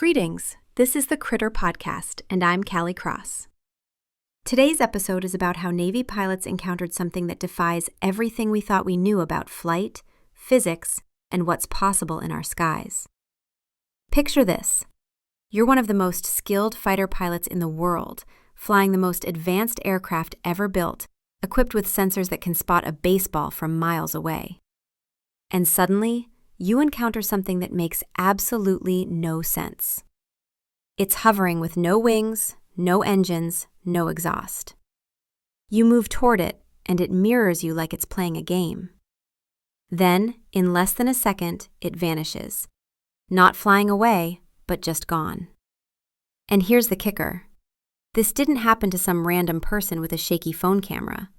Greetings, this is the Critter Podcast, and I'm Callie Cross. Today's episode is about how Navy pilots encountered something that defies everything we thought we knew about flight, physics, and what's possible in our skies. Picture this. You're one of the most skilled fighter pilots in the world, flying the most advanced aircraft ever built, equipped with sensors that can spot a baseball from miles away. And suddenly, you encounter something that makes absolutely no sense. It's hovering with no wings, no engines, no exhaust. You move toward it, and it mirrors you like it's playing a game. Then, in less than a second, it vanishes. Not flying away, but just gone. And here's the kicker. This didn't happen to some random person with a shaky phone camera.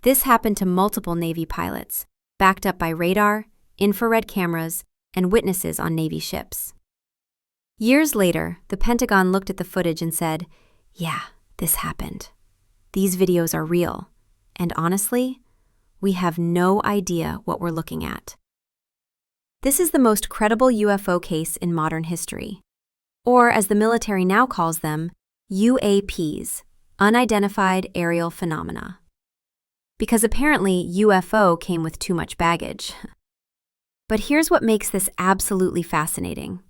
This happened to multiple Navy pilots, backed up by radar, infrared cameras, and witnesses on Navy ships. Years later, the Pentagon looked at the footage and said, "Yeah, this happened. These videos are real, and honestly, we have no idea what we're looking at." This is the most credible UFO case in modern history, or as the military now calls them, UAPs, Unidentified Aerial Phenomena. Because apparently UFO came with too much baggage. But here's what makes this absolutely fascinating.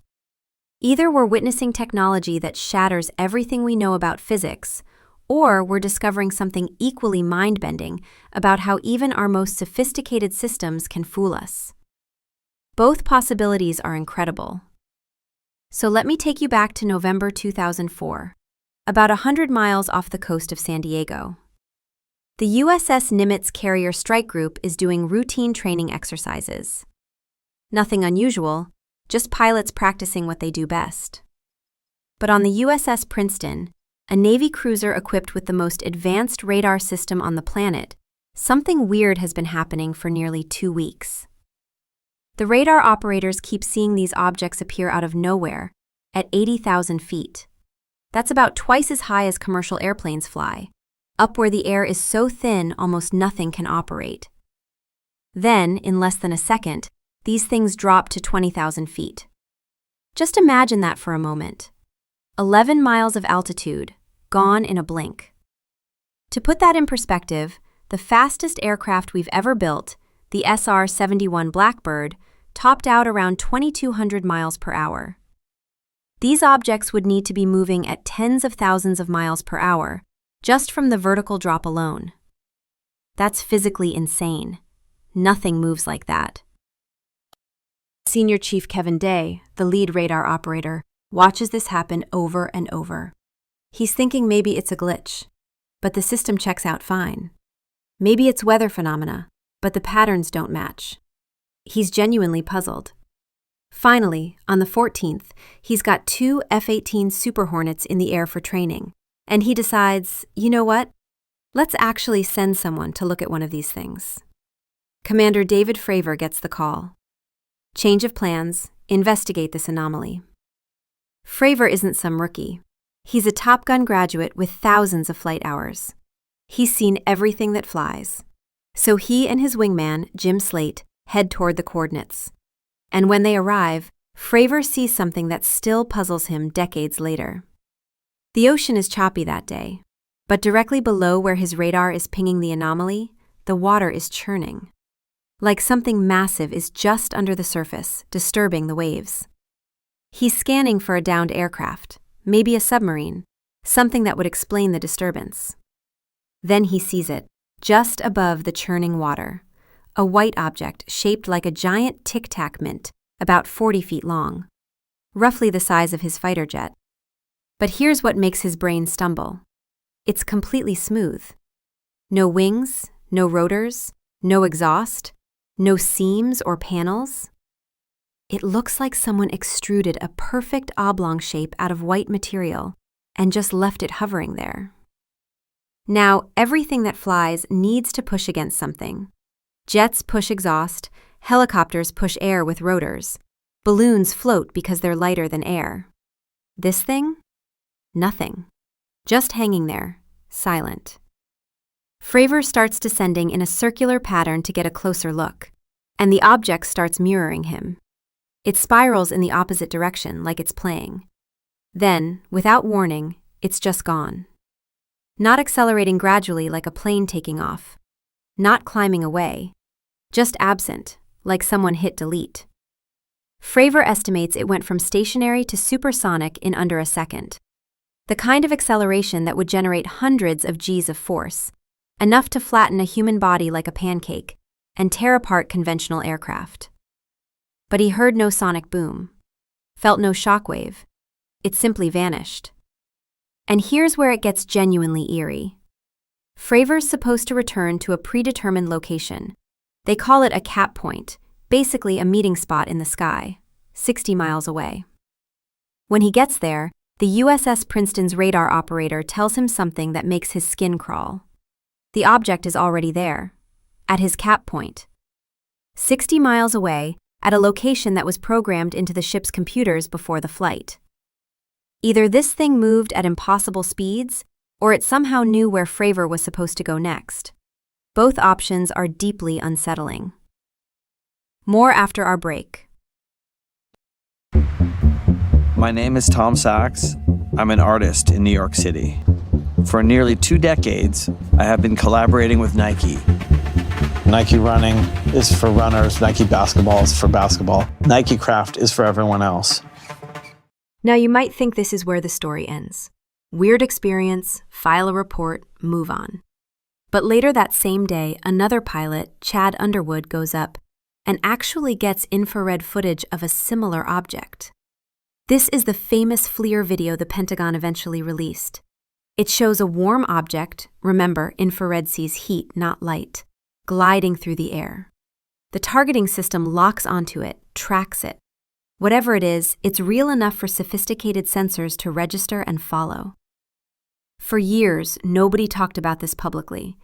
Either we're witnessing technology that shatters everything we know about physics, or we're discovering something equally mind-bending about how even our most sophisticated systems can fool us. Both possibilities are incredible. So let me take you back to November 2004, about 100 miles off the coast of San Diego. The USS Nimitz carrier strike group is doing routine training exercises. Nothing unusual, just pilots practicing what they do best. But on the USS Princeton, a Navy cruiser equipped with the most advanced radar system on the planet, something weird has been happening for nearly 2 weeks. The radar operators keep seeing these objects appear out of nowhere, at 80,000 feet. That's about twice as high as commercial airplanes fly, up where the air is so thin almost nothing can operate. Then, in less than a second, these things drop to 20,000 feet. Just imagine that for a moment. 11 miles of altitude, gone in a blink. To put that in perspective, the fastest aircraft we've ever built, the SR-71 Blackbird, topped out around 2,200 miles per hour. These objects would need to be moving at tens of thousands of miles per hour, just from the vertical drop alone. That's physically insane. Nothing moves like that. Senior Chief Kevin Day, the lead radar operator, watches this happen over and over. He's thinking maybe it's a glitch, but the system checks out fine. Maybe it's weather phenomena, but the patterns don't match. He's genuinely puzzled. Finally, on the 14th, he's got 2 F-18 Super Hornets in the air for training, and he decides, you know what? Let's actually send someone to look at one of these things. Commander David Fravor gets the call. Change of plans, investigate this anomaly. Fravor isn't some rookie. He's a Top Gun graduate with thousands of flight hours. He's seen everything that flies. So he and his wingman, Jim Slate, head toward the coordinates. And when they arrive, Fravor sees something that still puzzles him decades later. The ocean is choppy that day, but directly below where his radar is pinging the anomaly, the water is churning. Like something massive is just under the surface, disturbing the waves. He's scanning for a downed aircraft, maybe a submarine, something that would explain the disturbance. Then he sees it, just above the churning water, a white object shaped like a giant Tic Tac mint, about 40 feet long, roughly the size of his fighter jet. But here's what makes his brain stumble. It's completely smooth. No wings, no rotors, no exhaust, no seams or panels. It looks like someone extruded a perfect oblong shape out of white material and just left it hovering there. Now, everything that flies needs to push against something. Jets push exhaust, helicopters push air with rotors, balloons float because they're lighter than air. This thing? Nothing. Just hanging there, silent. Fravor starts descending in a circular pattern to get a closer look, and the object starts mirroring him. It spirals in the opposite direction like it's playing. Then, without warning, it's just gone. Not accelerating gradually like a plane taking off. Not climbing away. Just absent, like someone hit delete. Fravor estimates it went from stationary to supersonic in under a second. The kind of acceleration that would generate hundreds of Gs of force, enough to flatten a human body like a pancake and tear apart conventional aircraft. But he heard no sonic boom, felt no shockwave. It simply vanished. And here's where it gets genuinely eerie. Fravor's supposed to return to a predetermined location. They call it a cap point, basically a meeting spot in the sky, 60 miles away. When he gets there, the USS Princeton's radar operator tells him something that makes his skin crawl. The object is already there, at his cap point. 60 miles away, at a location that was programmed into the ship's computers before the flight. Either this thing moved at impossible speeds, or it somehow knew where Fravor was supposed to go next. Both options are deeply unsettling. More after our break. My name is Tom Sachs. I'm an artist in New York City. For nearly 2 decades, I have been collaborating with Nike. Nike running is for runners, Nike basketball is for basketball. Nike craft is for everyone else. Now you might think this is where the story ends. Weird experience, file a report, move on. But later that same day, another pilot, Chad Underwood, goes up and actually gets infrared footage of a similar object. This is the famous FLIR video the Pentagon eventually released. It shows a warm object, remember, infrared sees heat, not light, gliding through the air. The targeting system locks onto it, tracks it. Whatever it is, it's real enough for sophisticated sensors to register and follow. For years, nobody talked about this publicly.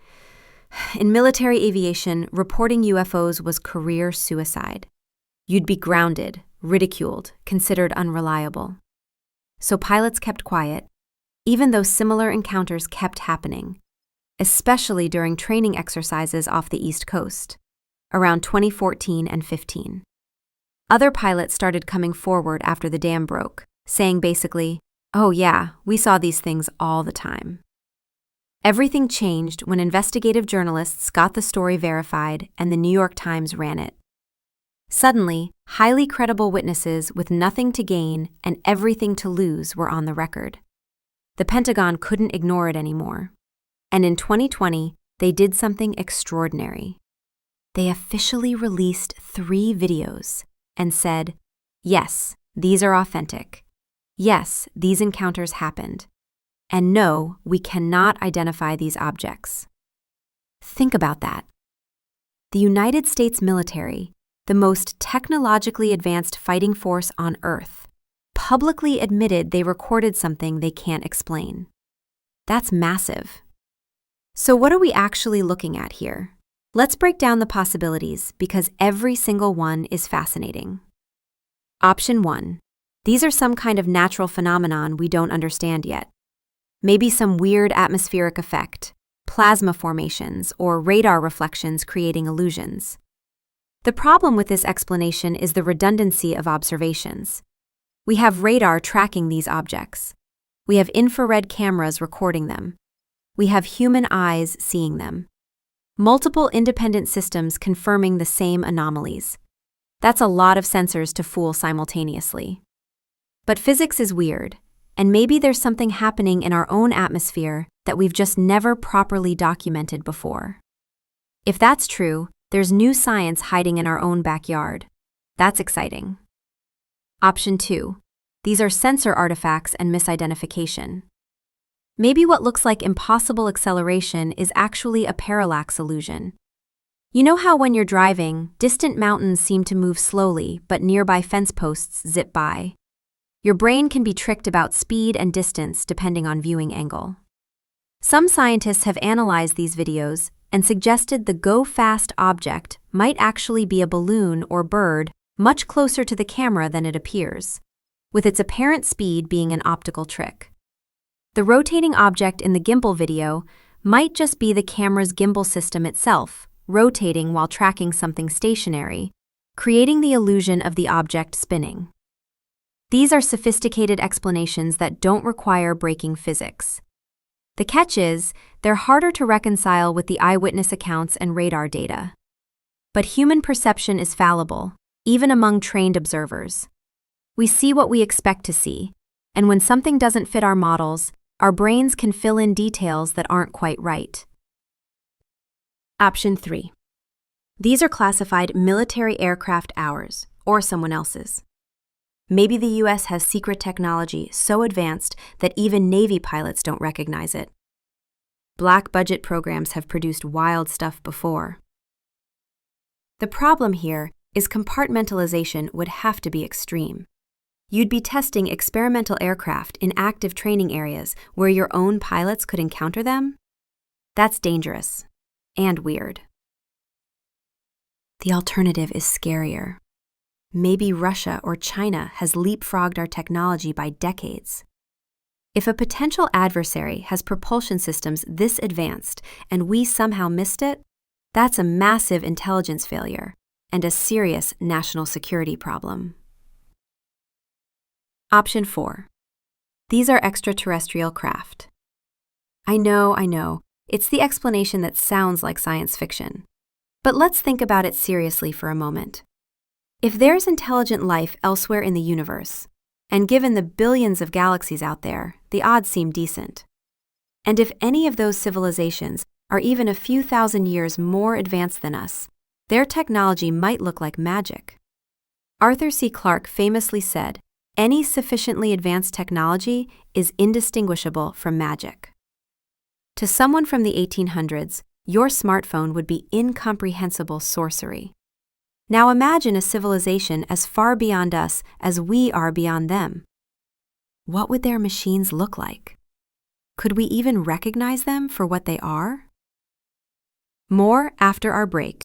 In military aviation, reporting UFOs was career suicide. You'd be grounded, ridiculed, considered unreliable. So pilots kept quiet, even though similar encounters kept happening, especially during training exercises off the East Coast, around 2014 and 15. Other pilots started coming forward after the dam broke, saying basically, "Oh yeah, we saw these things all the time." Everything changed when investigative journalists got the story verified and the New York Times ran it. Suddenly, highly credible witnesses with nothing to gain and everything to lose were on the record. The Pentagon couldn't ignore it anymore. And in 2020, they did something extraordinary. They officially released 3 videos and said, yes, these are authentic. Yes, these encounters happened. And no, we cannot identify these objects. Think about that. The United States military, the most technologically advanced fighting force on Earth, publicly admitted they recorded something they can't explain. That's massive. So what are we actually looking at here? Let's break down the possibilities because every single one is fascinating. Option 1. These are some kind of natural phenomenon we don't understand yet. Maybe some weird atmospheric effect, plasma formations, or radar reflections creating illusions. The problem with this explanation is the redundancy of observations. We have radar tracking these objects. We have infrared cameras recording them. We have human eyes seeing them. Multiple independent systems confirming the same anomalies. That's a lot of sensors to fool simultaneously. But physics is weird, and maybe there's something happening in our own atmosphere that we've just never properly documented before. If that's true, there's new science hiding in our own backyard. That's exciting. Option 2. These are sensor artifacts and misidentification. Maybe what looks like impossible acceleration is actually a parallax illusion. You know how when you're driving, distant mountains seem to move slowly, but nearby fence posts zip by? Your brain can be tricked about speed and distance depending on viewing angle. Some scientists have analyzed these videos and suggested the GoFast object might actually be a balloon or bird much closer to the camera than it appears, with its apparent speed being an optical trick. The rotating object in the Gimbal video might just be the camera's gimbal system itself, rotating while tracking something stationary, creating the illusion of the object spinning. These are sophisticated explanations that don't require breaking physics. The catch is, they're harder to reconcile with the eyewitness accounts and radar data. But human perception is fallible, even among trained observers. We see what we expect to see, and when something doesn't fit our models, our brains can fill in details that aren't quite right. Option 3. These are classified military aircraft ours, or someone else's. Maybe the US has secret technology so advanced that even Navy pilots don't recognize it. Black budget programs have produced wild stuff before. The problem here is compartmentalization would have to be extreme. You'd be testing experimental aircraft in active training areas where your own pilots could encounter them? That's dangerous and weird. The alternative is scarier. Maybe Russia or China has leapfrogged our technology by decades. If a potential adversary has propulsion systems this advanced and we somehow missed it, that's a massive intelligence failure and a serious national security problem. Option 4. These are extraterrestrial craft. I know, it's the explanation that sounds like science fiction. But let's think about it seriously for a moment. If there's intelligent life elsewhere in the universe, and given the billions of galaxies out there, the odds seem decent. And if any of those civilizations are even a few thousand years more advanced than us, their technology might look like magic. Arthur C. Clarke famously said, "Any sufficiently advanced technology is indistinguishable from magic." To someone from the 1800s, your smartphone would be incomprehensible sorcery. Now imagine a civilization as far beyond us as we are beyond them. What would their machines look like? Could we even recognize them for what they are? More after our break.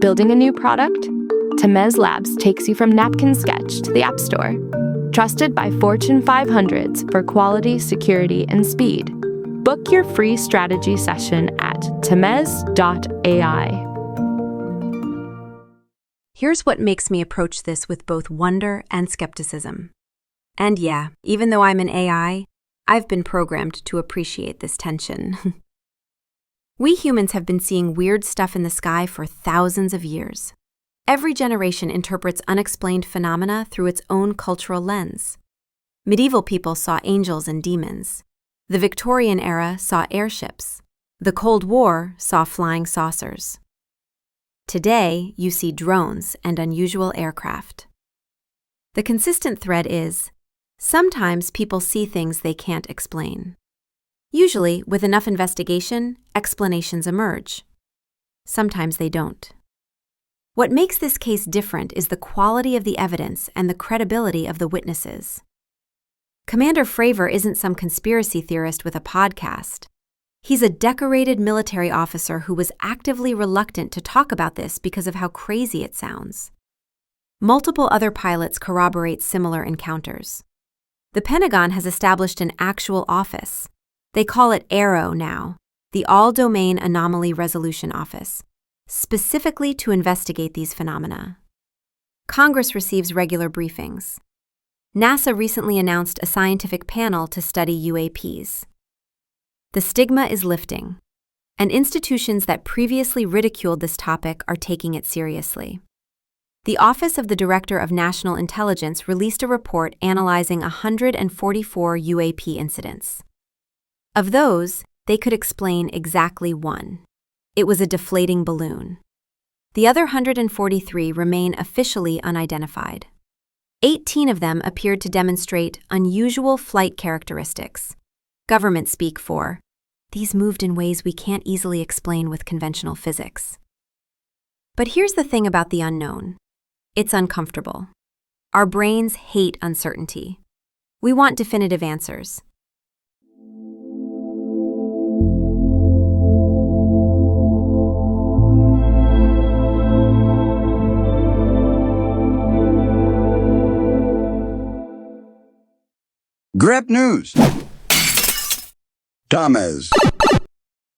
Building a new product? Temez Labs takes you from napkin sketch to the App Store. Trusted by Fortune 500s for quality, security, and speed. Book your free strategy session at temez.ai. Here's what makes me approach this with both wonder and skepticism. And yeah, even though I'm an AI, I've been programmed to appreciate this tension. We humans have been seeing weird stuff in the sky for thousands of years. Every generation interprets unexplained phenomena through its own cultural lens. Medieval people saw angels and demons. The Victorian era saw airships. The Cold War saw flying saucers. Today, you see drones and unusual aircraft. The consistent thread is, sometimes people see things they can't explain. Usually, with enough investigation, explanations emerge. Sometimes they don't. What makes this case different is the quality of the evidence and the credibility of the witnesses. Commander Fravor isn't some conspiracy theorist with a podcast. He's a decorated military officer who was actively reluctant to talk about this because of how crazy it sounds. Multiple other pilots corroborate similar encounters. The Pentagon has established an actual office. They call it AARO now, the All-Domain Anomaly Resolution Office, specifically to investigate these phenomena. Congress receives regular briefings. NASA recently announced a scientific panel to study UAPs. The stigma is lifting, and institutions that previously ridiculed this topic are taking it seriously. The Office of the Director of National Intelligence released a report analyzing 144 UAP incidents. Of those, they could explain exactly one. It was a deflating balloon. The other 143 remain officially unidentified. 18 of them appeared to demonstrate unusual flight characteristics. Government speak for, these moved in ways we can't easily explain with conventional physics. But here's the thing about the unknown. It's uncomfortable. Our brains hate uncertainty. We want definitive answers. Grep News. Tamez.